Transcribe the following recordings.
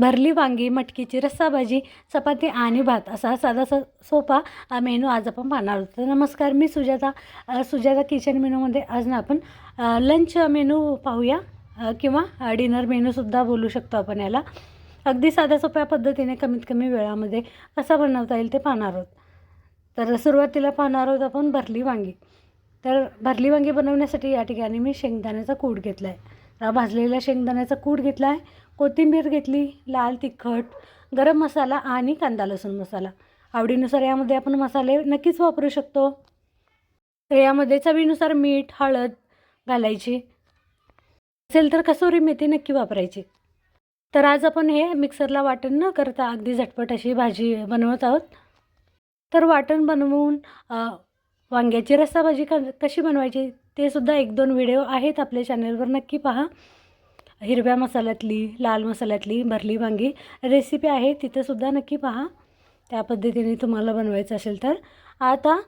भरली वांगी, मटकीची रस्सा भाजी, चपाती आणि भात असा साधा सोपा मेनू आज आपण पाहणार आहोत. तर नमस्कार, मी सुजाता किचन मेनूमध्ये आज ना आपण लंच मेनू पाहूया किंवा डिनर मेनूसुद्धा बोलू शकतो आपण याला. अगदी साध्या सोप्या पद्धतीने कमीत कमी वेळामध्ये कसा बनवता येईल ते पाहणार आहोत. तर सुरुवातीला पाहणार आहोत आपण भरली वांगी. तर भरली वांगी बनवण्यासाठी या ठिकाणी मी शेंगदाण्याचा कूट घेतला आहे. भाजलेला शेंगदाण्याचा कूट घेतला आहे, कोथिंबीर घेतली, लाल तिखट, गरम मसाला आणि कांदा लसूण मसाला. आवडीनुसार यामध्ये आपण मसाले नक्कीच वापरू शकतो. तर यामध्ये चवीनुसार मीठ, हळद घालायची. असेल तर कसुरी मेथी नक्की वापरायची. तर आज आपण हे मिक्सरला वाटण न करता अगदी झटपट अशी भाजी बनवत आहोत. तर वाटण बनवून वांग्याची रस्सा भाजी कशी बनवायची ते सुद्धा 1-2 व्हिडिओ आहेत आपल्या चॅनलवर, नक्की पहा. हिरव्या मसाल्यातली, लाल मसाल्यातली भरली वांगी रेसिपी आहे, तिथंसुद्धा नक्की पहा. त्या पद्धतीने तुम्हाला बनवायचं असेल तर. आता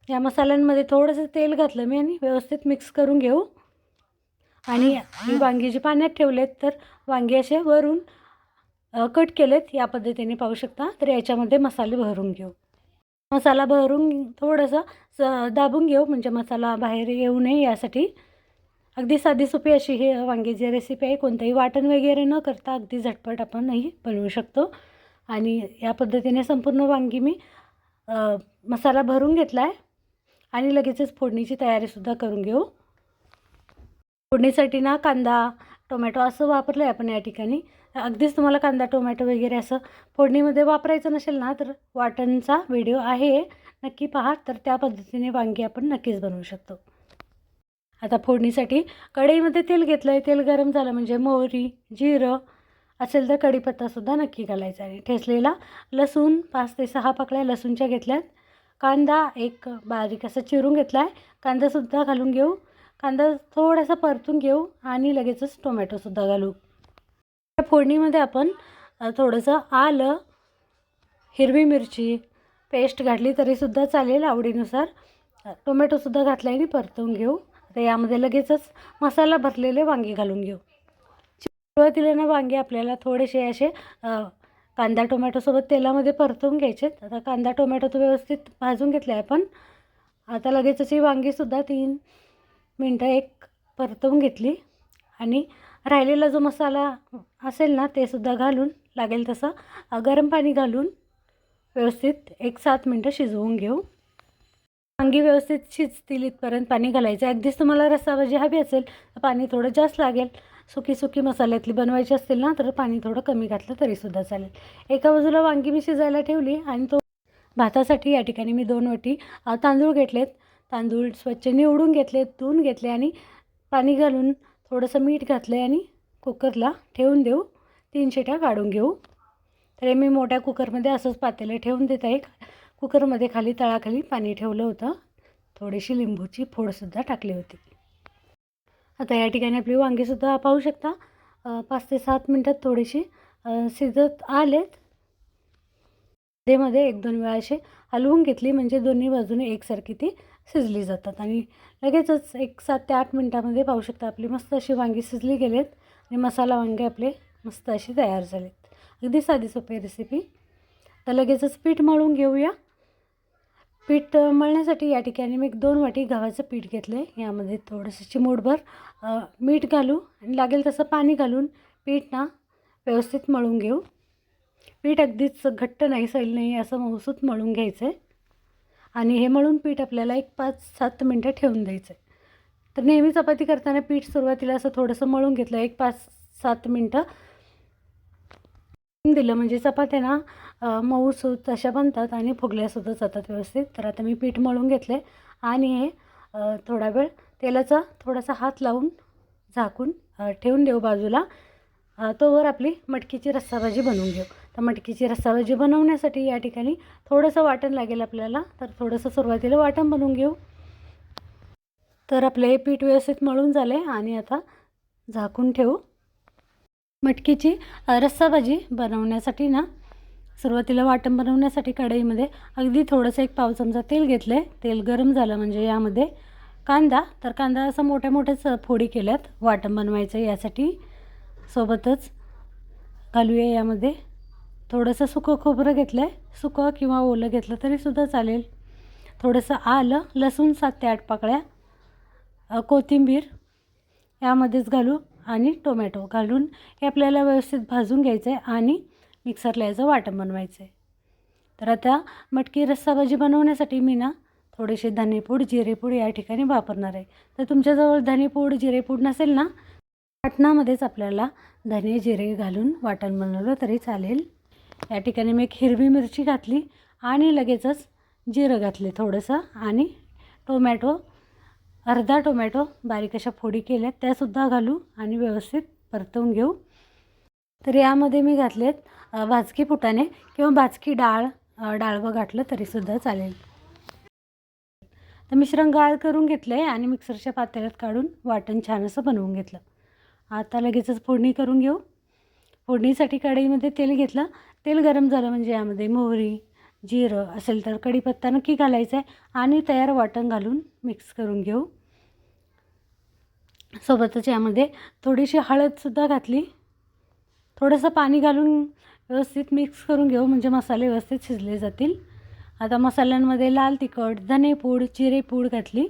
या मसाल्यांमध्ये थोडंसं तेल घातलं मी आणि व्यवस्थित मिक्स करून घेऊ. आणि ही वांगी जी पाण्यात ठेवलेत, तर वांगी असे वरून कट केलेत या पद्धतीने पाहू शकता. तर याच्यामध्ये मसाले भरून घेऊ. मसाला भरून थोडंसं दाबून घेऊ, म्हणजे मसाला बाहेर येऊ नये यासाठी. अगदी साधी सोपी अशी ही वांग्याची रेसिपी आहे. कोणतंही वाटण वगैरे न करता अगदी झटपट आपणही बनवू शकतो. आणि या पद्धतीने संपूर्ण वांगी मी मसाला भरून घेतला आहे आणि लगेचच फोडणीची तयारीसुद्धा करून घेऊ. फोडणीसाठी ना कांदा, टोमॅटो असं वापरलं आहे आपण या ठिकाणी. अगदीच तुम्हाला कांदा, टोमॅटो वगैरे असं फोडणीमध्ये वापरायचं नसेल ना, तर वाटणचा व्हिडिओ आहे, नक्की पहा. तर त्या पद्धतीने वांगी आपण नक्कीच बनवू शकतो. आता फोडणीसाठी कढईमध्ये तेल घेतलं आहे. तेल गरम झालं म्हणजे मोहरी, जिरं असेल तर कढीपत्तासुद्धा नक्की घालायचा आहे. ठेचलेला लसूण 5 ते 6 पाकळ्या लसूणच्या घेतल्यात. कांदा एक बारीक असा चिरून घेतला आहे, कांदासुद्धा घालून घेऊ. कांदा थोडासा परतून घेऊ आणि लगेचच टोमॅटोसुद्धा घालू. त्या फोडणीमध्ये आपण थोडंसं आलं, हिरवी मिरची पेस्ट घातली तरीसुद्धा चालेल आवडीनुसार. टोमॅटोसुद्धा घातला आणि परतवून घेऊ. आता यामध्ये लगेचच मसाला भरलेले वांगी घालून घेऊ. सुरुवातीला ना वांगे आपल्याला थोडेसे असे कांदा टोमॅटोसोबत तेलामध्ये परतवून घ्यायचे. आता कांदा टोमॅटो तो व्यवस्थित भाजून घेतला आहे आपण. आता लगेचच ही वांगीसुद्धा 3 मिनटं एक परतवून घेतली आणि राहिलेला जो मसाला असेल ना ते सुद्धा घालून लागेल तसं गरम पाणी घालून व्यवस्थित 1-7 मिनटं शिजवून घेऊ. वांगी व्यवस्थित शिजतील इथपर्यंत पाणी घालायचं. अगदीच तुम्हाला रस्सा भाजी हवी असेल तर पाणी थोडं जास्त लागेल. सुकी मसाल्यातली बनवायची असतील ना, तर पाणी थोडं कमी घातलं तरीसुद्धा चालेल. एका बाजूला वांगी मी शिजायला ठेवली आणि भातासाठी या ठिकाणी मी 2 वाटी तांदूळ घेतलेत. तांदूळ स्वच्छ निवडून घेतलेत, धुवून घेतले आणि पाणी घालून थोडंसं मीठ घातलं आहे आणि कुकरला ठेवून देऊ. 3 शिट्या काढून घेऊ. तर मी मोठ्या कुकरमध्ये असंच पातेलं ठेवून देत आहे. कुकरमध्ये खाली तळाखाली पाणी ठेवलं होतं. थोडीशी लिंबूची फोडसुद्धा टाकली होती. आता या ठिकाणी आपली वांगीसुद्धा पाहू शकता 5 ते 7 मिनटात थोडीशी शिजत आलेत. मध्ये 1-2 वेळा असे हलवून घेतली म्हणजे दोन्ही बाजूने एकसारखी ती शिजली जातात. आणि लगेचच 7 ते 8 मिनटामध्ये पाहू शकता आपली मस्त अशी वांगी शिजली गेलेत आणि मसाला वांगे आपले मस्त अशी तयार झालेत. अगदी साधी सोपी रेसिपी. तर लगेचच पीठ मळून घेऊया. पीठ मळण्यासाठी या ठिकाणी मी 2 वाटी गव्हाचं पीठ घेतलं आहे. यामध्ये थोडंसं चिमूटभर मीठ घालू आणि लागेल तसं पाणी घालून पीठ ना व्यवस्थित मळून घेऊ. पीठ अगदीच घट्ट नाही, सैल नाही, असं मऊसूत मळून घ्यायचं आहे. आणि हे मळून पीठ आपल्याला 5-7 मिनटं ठेवून द्यायचं आहे. तर नेहमी चपाती करताना पीठ सुरुवातीला असं थोडंसं मळून घेतलं, 5-7 मिनटं दिलं म्हणजे चपात्या ना मऊसूत अशा बनतात आणि फुगल्यासुद्धा जातात व्यवस्थित. तर आता मी पीठ मळून घेतलं आहे आणि हे थोडा वेळ तेलाचा थोडासा हात लावून झाकून ठेवून देऊ बाजूला. तोवर आपली मटकीची रस्सा भाजी बनवून घेऊ. तर मटकीची रस्सा भाजी बनवण्यासाठी या ठिकाणी थोडंसं वाटण लागेल आपल्याला. तर थोडंसं सुरुवातीला वाटण बनवून घेऊ. तर आपलं हे पीठ व्यवस्थित मळून झालं आहे आणि आता झाकून ठेवू. मटकीची रस्सा भाजी बनवण्यासाठी ना सुरुवातीला वाटण बनवण्यासाठी कढईमध्ये अगदी थोडंसं 1 पाव चमचा तेल घेतलं आहे. तेल गरम झालं म्हणजे यामध्ये कांदा असं मोठ्याच फोडी केल्यात वाटण बनवायचं यासाठी. सोबतच घालूया यामध्ये. थोडंसं सुकं खोबरं घेतलं आहे, सुकं किंवा ओलं घेतलं तरीसुद्धा चालेल. थोडंसं आलं, लसूण 7 ते 8 पाकळ्या, कोथिंबीर यामध्येच घालू आणि टोमॅटो घालून हे आपल्याला व्यवस्थित भाजून घ्यायचं आहे आणि मिक्सरला याचं वाटण बनवायचं आहे. तर आता मटकी रस्सा भाजी बनवण्यासाठी मी ना थोडेसे धनेपूड जिरेपूड या ठिकाणी वापरणार आहे. तर तुमच्याजवळ धनेपूड जिरेपूड नसेल ना, वाटणामध्येच आपल्याला धने जिरे घालून वाटण बनवलं तरी चालेल. या ठिकाणी मी एक हिरवी मिरची घातली आणि लगेचच जिरं घातले थोडंसं आणि टोमॅटो, अर्धा टोमॅटो बारीक अशा फोडी केल्यात त्यासुद्धा घालू आणि व्यवस्थित परतवून घेऊ. तर यामध्ये मी घातलेत भाजकी फुटाणे किंवा भाजकी डाळवं घातलं तरीसुद्धा चालेल. तर मिश्रण गाळ करून घेतलं आहे आणि मिक्सरच्या पातेल्यात काढून वाटण छान असं बनवून घेतलं. आता लगेचच फोडणी करून घेऊ. फोडणीसाठी कढईमध्ये तेल घेतलं. तेल गरम झालं म्हणजे यामध्ये मोहरी, जिरं असेल तर कढीपत्ता नक्की घालायचा आहे आणि तयार वाटण घालून मिक्स करून घेऊ. सोबतच यामध्ये थोडीशी हळदसुद्धा घातली. थोडंसं पाणी घालून व्यवस्थित मिक्स करून घेऊ म्हणजे मसाले व्यवस्थित शिजले जातील. आता मसाल्यांमध्ये लाल तिखट, धनेपूड, जिरेपूड घातली.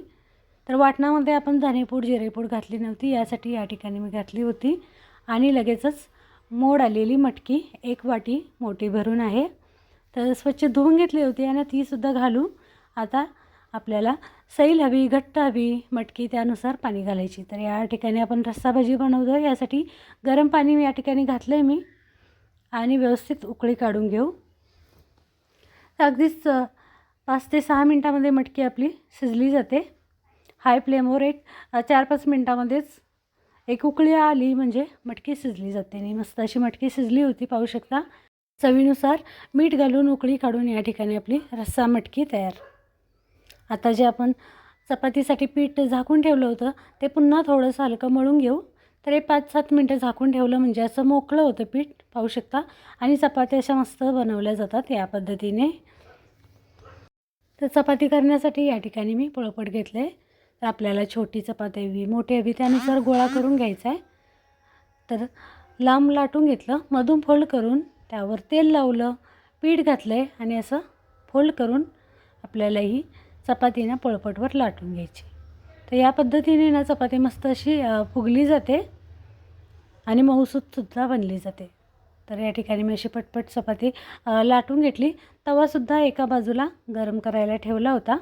तर वाटणामध्ये आपण धनेपूड जिरेपूड घातली नव्हती, यासाठी या ठिकाणी मी घातली होती. आणि लगेचच मोड आलेली मटकी 1 वाटी मोठी भरून आहे, तर स्वच्छ धुवून घेतली होती आणि तीसुद्धा घालू. आता आपल्याला सैल हवी, घट्ट हवी मटकी त्यानुसार पाणी घालायची. तर या ठिकाणी आपण रस्सा भाजी बनवतो, यासाठी गरम पाणी या ठिकाणी घातलं आहे मी आणि व्यवस्थित उकळी काढून घेऊ. अगदीच 5 ते 6 मिनटामध्ये मटकी आपली शिजली जाते. हाय फ्लेमवर एक 4-5 मिनटामध्येच एक उकळी आली म्हणजे मटकी शिजली जाते. आणि मस्त अशी मटकी शिजली होती, पाहू शकता. चवीनुसार मीठ घालून उकळी काढून या ठिकाणी आपली रस्सा मटकी तयार. आता जे आपण चपातीसाठी पीठ झाकून ठेवलं होतं ते पुन्हा थोडंसं हलकं मळून घेऊ. तर हे 5-7 मिनटं झाकून ठेवलं म्हणजे असं मोकळं होतं पीठ, पाहू शकता. आणि चपात्या अशा मस्त बनवल्या जातात या पद्धतीने. तर चपाती करण्यासाठी या ठिकाणी मी पोळपाट घेतलं आहे. तर आपल्याला छोटी चपाती हवी, मोठी हवी त्यानुसार गोळा करून घ्यायचा आहे. तर लांब लाटून घेतलं, मधून फोल्ड करून त्यावर तेल लावलं, पीठ घातलं आहे आणि असं फोल्ड करून आपल्याला ही चपातीनं पोळपाटवर लाटून घ्यायची. तर या पद्धतीने ना चपाती मस्त अशी फुगली जाते आणि मऊसूतसुद्धा बनली जाते. तर या ठिकाणी मी अशी पटपट चपाती लाटून घेतली. तवासुद्धा एका बाजूला गरम करायला ठेवला होता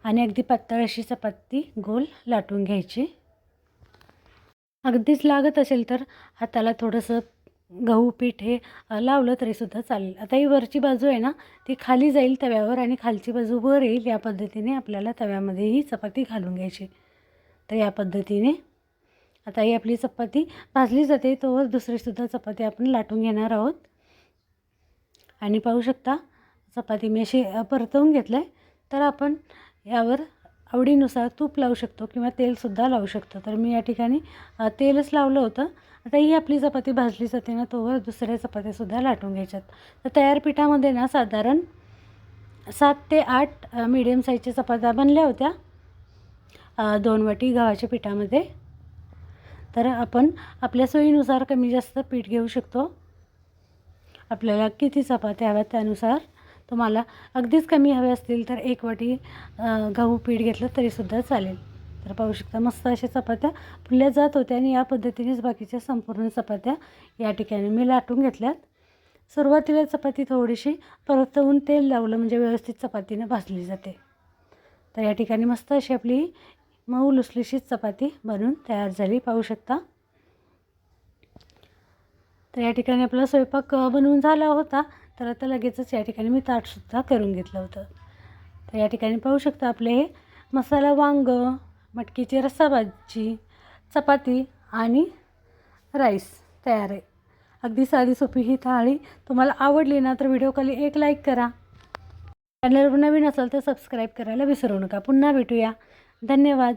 आणि अगदी पातळ अशी चपाती गोल लाटून घ्यायची. अगदीच लागत असेल तर हाताला थोडंसं गहू पीठ हे लावलं तरीसुद्धा चालेल. आता ही वरची बाजू आहे ना ती खाली जाईल तव्यावर आणि खालची बाजू वर येईल, या पद्धतीने आपल्याला तव्यामध्ये ही चपाती घालून घ्यायची. तर या पद्धतीने आता ही आपली चपाती भाजली जाते, तोवर दुसरीसुद्धा चपाती आपण लाटून घेणार आहोत. आणि पाहू शकता चपाती मी अशी परतवून घेतलं आहे. तर आपण यावर आवडीनुसार तूप लावू शकतो किंवा तेलसुद्धा लावू शकतो. तर मी या ठिकाणी तेलच लावलं होतं. आता ही आपली चपाती भाजली जाते ना तोवर दुसऱ्या चपात्यासुद्धा लाटून घ्यायच्यात. तर तयार पिठामध्ये ना साधारण 7 ते 8 मीडियम साईजच्या चपात्या बनल्या होत्या 2 वाटी गव्हाच्या पिठामध्ये. तर आपण आपल्या सोयीनुसार कमी जास्त पीठ घेऊ शकतो. आपल्याला किती चपात्या हव्यात त्यानुसार. तुम्हाला अगदीच कमी हवे असतील तर 1 वाटी गहू पीठ घेतलं तरीसुद्धा चालेल. तर पाहू शकता मस्त अशा चपात्या फुलल्या जात होत्या आणि या पद्धतीनेच बाकीच्या संपूर्ण चपात्या या ठिकाणी मी लाटून घेतल्यात. सुरुवातीला चपाती थोडीशी परतवून तेल लावलं म्हणजे व्यवस्थित चपातीनं भाजली जाते. तर या ठिकाणी मस्त अशी आपली मऊ लुसलुशीत चपाती बनवून तयार झाली, पाहू शकता. तर या ठिकाणी आपला स्वयंपाक बनवून झाला होता. तर आता लगेचच या ठिकाणी मी ताटसुद्धा करून घेतलं होतं. तर या ठिकाणी पाहू शकता आपले हे मसाला वांग, मटकीची रस्सा भाजी, चपाती आणि राईस तयार आहे. अगदी साधी सोपी ही थाळी तुम्हाला आवडली ना तर व्हिडिओ खाली एक लाईक करा. चॅनलवर नवीन असाल तर सबस्क्राईब करायला विसरू नका. पुन्हा भेटूया. धन्यवाद.